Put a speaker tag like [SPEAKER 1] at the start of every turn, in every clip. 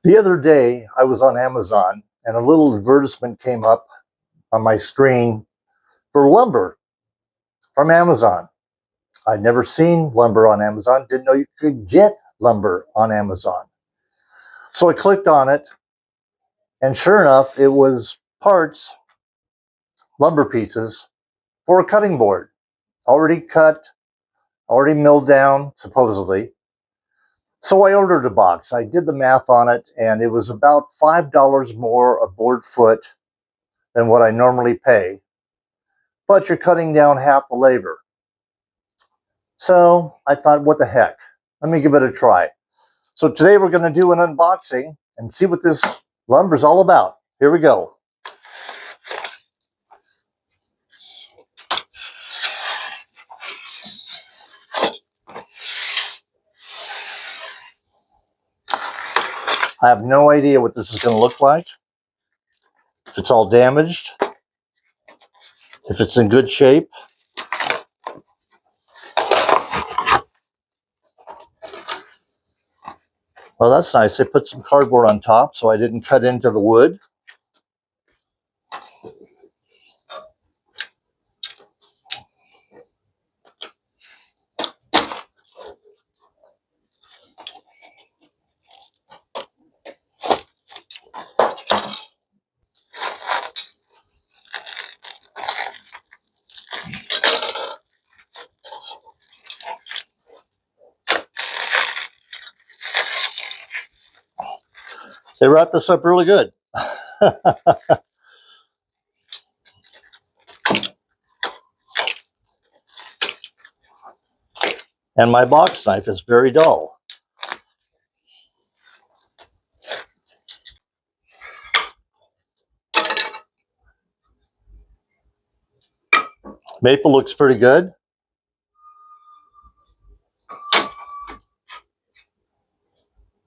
[SPEAKER 1] The other day, I was on Amazon and a little advertisement came up on my screen for lumber from Amazon. I'd never seen lumber on Amazon, didn't know you could get lumber on Amazon. So I clicked on it, and sure enough, it was parts, lumber pieces for a cutting board, already cut, already milled down, supposedly. So I ordered a box. I did the math on it, and it was about $5 more a board foot than what I normally pay, but you're cutting down half the labor. So I thought, what the heck? Let me give it a try. So today we're going to do an unboxing and see what this lumber is all about. Here we go. I have no idea what this is going to look like. If it's all damaged, if it's in good shape. Well, that's nice. They put some cardboard on top so I didn't cut into the wood. They wrapped this up really good. And my box knife is very dull. Maple looks pretty good.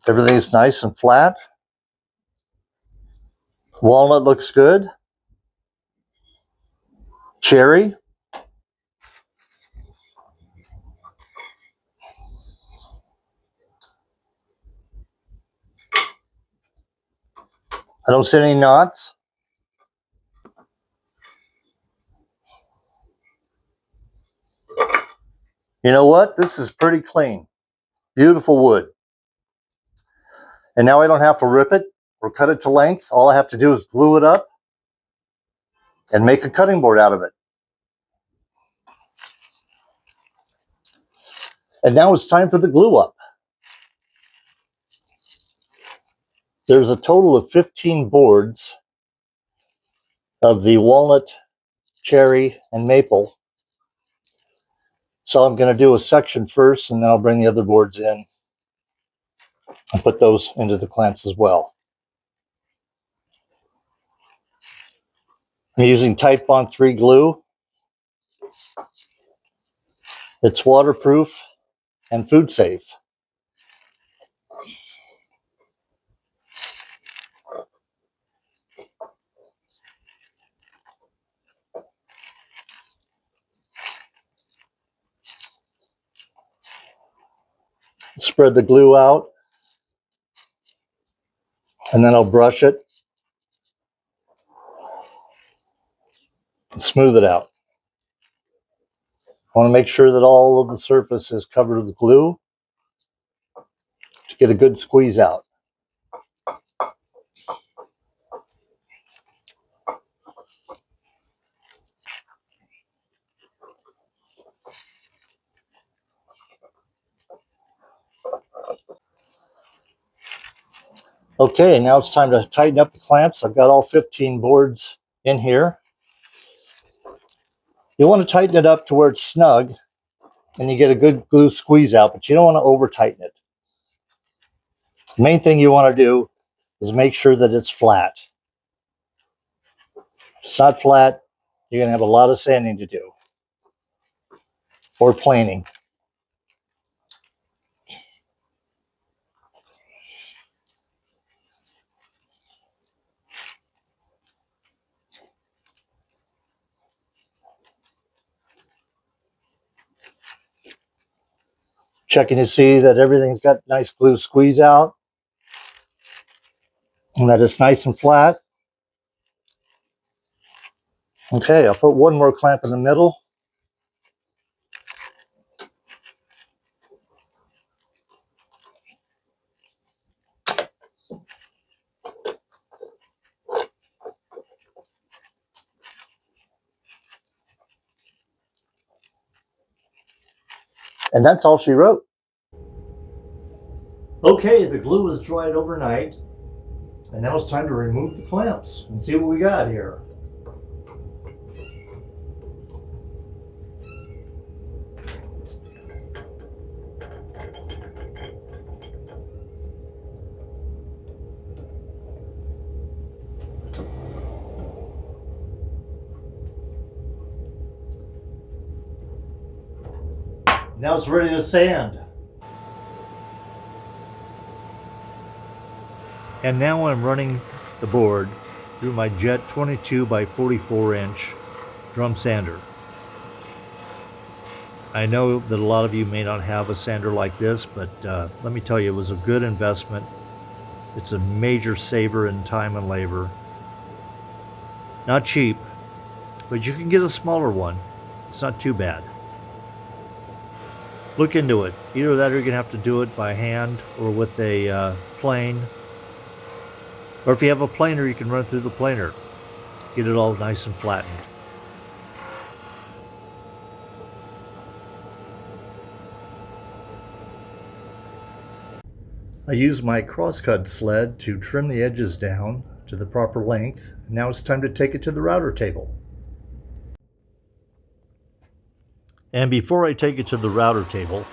[SPEAKER 1] Everything's nice and flat. Walnut looks good. Cherry. I don't see any knots. You know what? This is pretty clean. Beautiful wood. And now I don't have to rip it or cut it to length. All I have to do is glue it up and make a cutting board out of it. And now it's time for the glue up. There's a total of 15 boards of the walnut, cherry, and maple. So I'm going to do a section first, and then I'll bring the other boards in and put those into the clamps as well. I'm using Titebond 3 glue. It's waterproof and food safe. Spread the glue out, and then I'll brush it and smooth it out. I want to make sure that all of the surface is covered with glue to get a good squeeze out. Okay, now it's time to tighten up the clamps. I've got all 15 boards in here. You want to tighten it up to where it's snug and you get a good glue squeeze out, but you don't want to over tighten it. The main thing you want to do is make sure that it's flat. If it's not flat, you're going to have a lot of sanding to do or planing. Checking to see that everything's got nice glue squeeze out. and that it's nice and flat. Okay, I'll put one more clamp in the middle. And that's all she wrote. Okay, the glue is dried overnight, and now it's time to remove the clamps and see what we got here. Now it's ready to sand. And now I'm running the board through my Jet 22 by 44 inch drum sander. I know that a lot of you may not have a sander like this, but let me tell you, it was a good investment. It's a major saver in time and labor. Not cheap, but you can get a smaller one. It's not too bad. Look into it. Either that or you're going to have to do it by hand or with a plane. Or if you have a planer, you can run through the planer. Get it all nice and flattened. I use my crosscut sled to trim the edges down to the proper length. Now it's time to take it to the router table. And before I take it to the router table,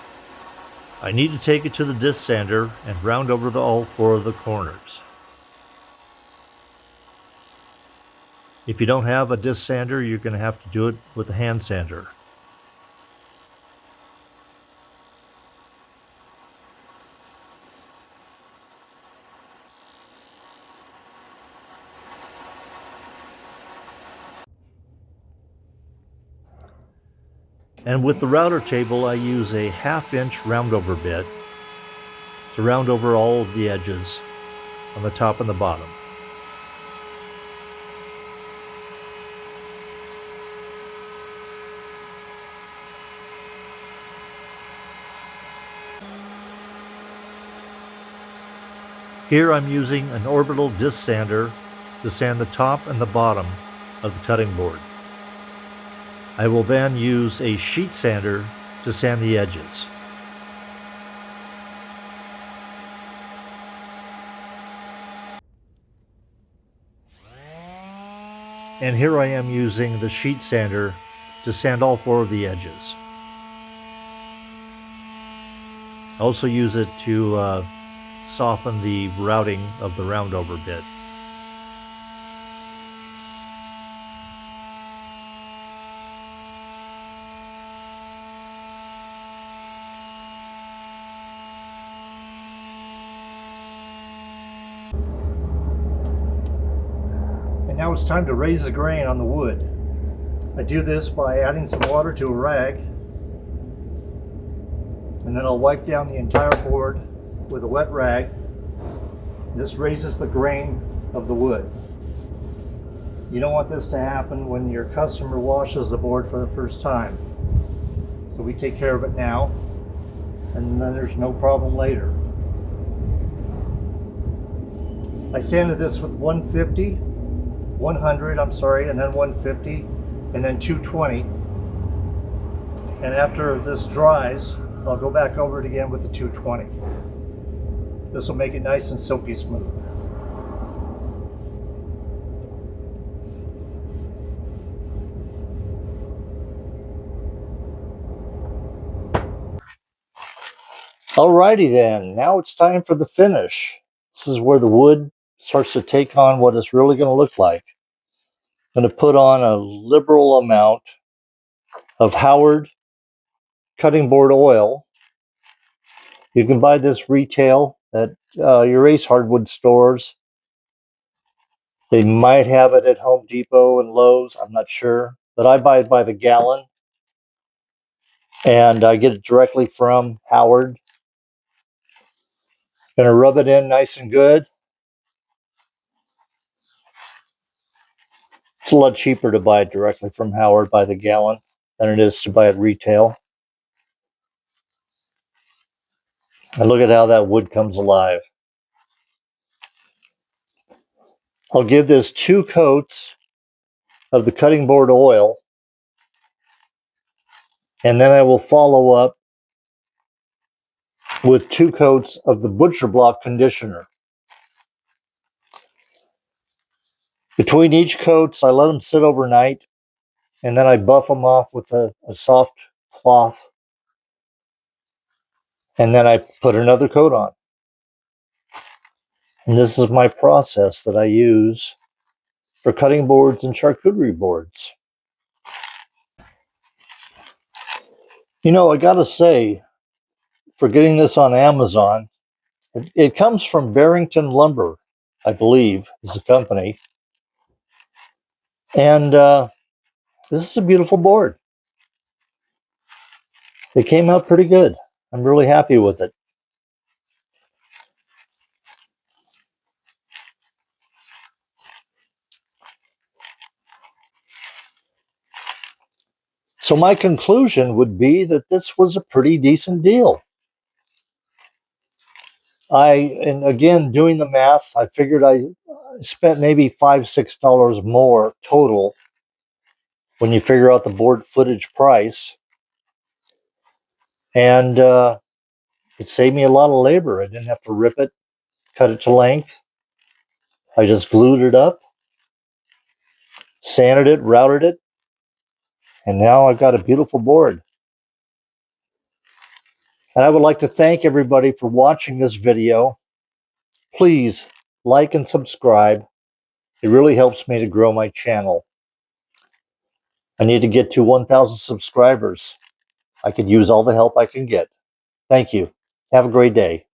[SPEAKER 1] I need to take it to the disc sander and round over all 4 of the corners. If you don't have a disc sander, you're going to have to do it with a hand sander. And with the router table, I use a 1/2 inch round over bit to round over all of the edges on the top and the bottom. Here I'm using an orbital disc sander to sand the top and the bottom of the cutting board. I will then use a sheet sander to sand the edges. And here I am using the sheet sander to sand all 4 of the edges. I also use it to soften the routing of the round over bit. And now it's time to raise the grain on the wood. I do this by adding some water to a rag, and then I'll wipe down the entire board with a wet rag. This raises the grain of the wood. You don't want this to happen when your customer washes the board for the first time. So we take care of it now, and then there's no problem later. I sanded this with 150, 100, and then 150, and then 220. And after this dries, I'll go back over it again with the 220. This will make it nice and silky smooth. Alrighty then, now it's time for the finish. This is where the wood starts to take on what it's really going to look like. I'm going to put on a liberal amount of Howard cutting board oil. You can buy this retail at your Ace Hardwood stores. They might have it at Home Depot and Lowe's, I'm not sure. But I buy it by the gallon. And I get it directly from Howard. Gonna rub it in nice and good. It's a lot cheaper to buy it directly from Howard by the gallon than it is to buy it retail. And look at how that wood comes alive. I'll give this 2 coats of the cutting board oil, and then I will follow up with 2 coats of the butcher block conditioner. Between each coats, I let them sit overnight, and then I buff them off with a soft cloth, and then I put another coat on. And this is my process that I use for cutting boards and charcuterie boards. You know, I gotta say, for getting this on Amazon, it comes from Barrington Lumber, I believe, is the company. And this is a beautiful board. It came out pretty good. I'm really happy with it. So my conclusion would be that this was a pretty decent deal. And again, doing the math, I figured I spent maybe $5, $6 more total when you figure out the board footage price. And it saved me a lot of labor. I didn't have to rip it, cut it to length. I just glued it up, sanded it, routed it, and now I've got a beautiful board. And I would like to thank everybody for watching this video. Please like and subscribe. It really helps me to grow my channel. I need to get to 1,000 subscribers. I could use all the help I can get. Thank you. Have a great day.